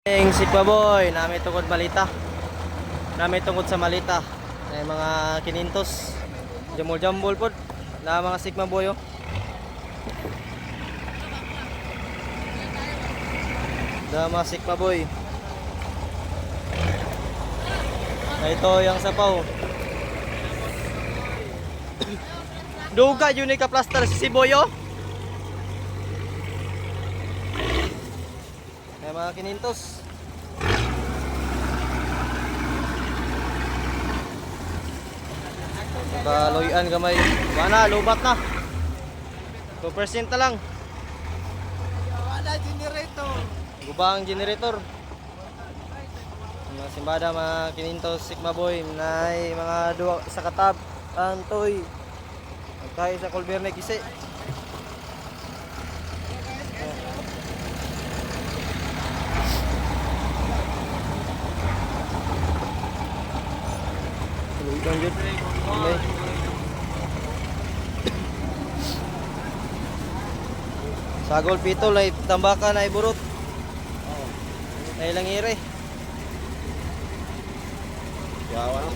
Ang Sigma Boy, namin tungkod malita. Namin tungkod sa malita. Ay mga kinintos. Jambol-jambol po na mga Sigma Boy oh. Da mga Sigma Boy. Na ito yung sapaw. Duga yun ka plaster si Siboy oh. Ay mga kinintos. Kaloyan gamay. Mana lubat na. 2% na lang. Wala generator. Gubang generator. Mga simbada mga kinintos Sigma Boy na mga duwa sa katab antoy. Tayo sa Colberne kisi. Lugan jud. Sagol pitol ay tambakan ay burot. Ay lang ire. Yawa no.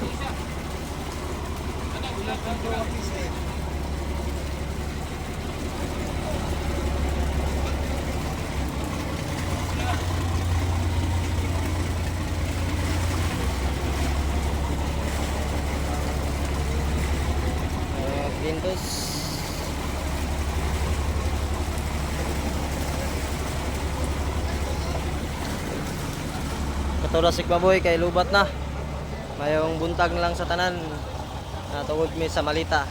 Pintos. Katulad Sigma Boy kay lubat na. Mayong buntag na lang sa tanan. Natugod mi sa malita.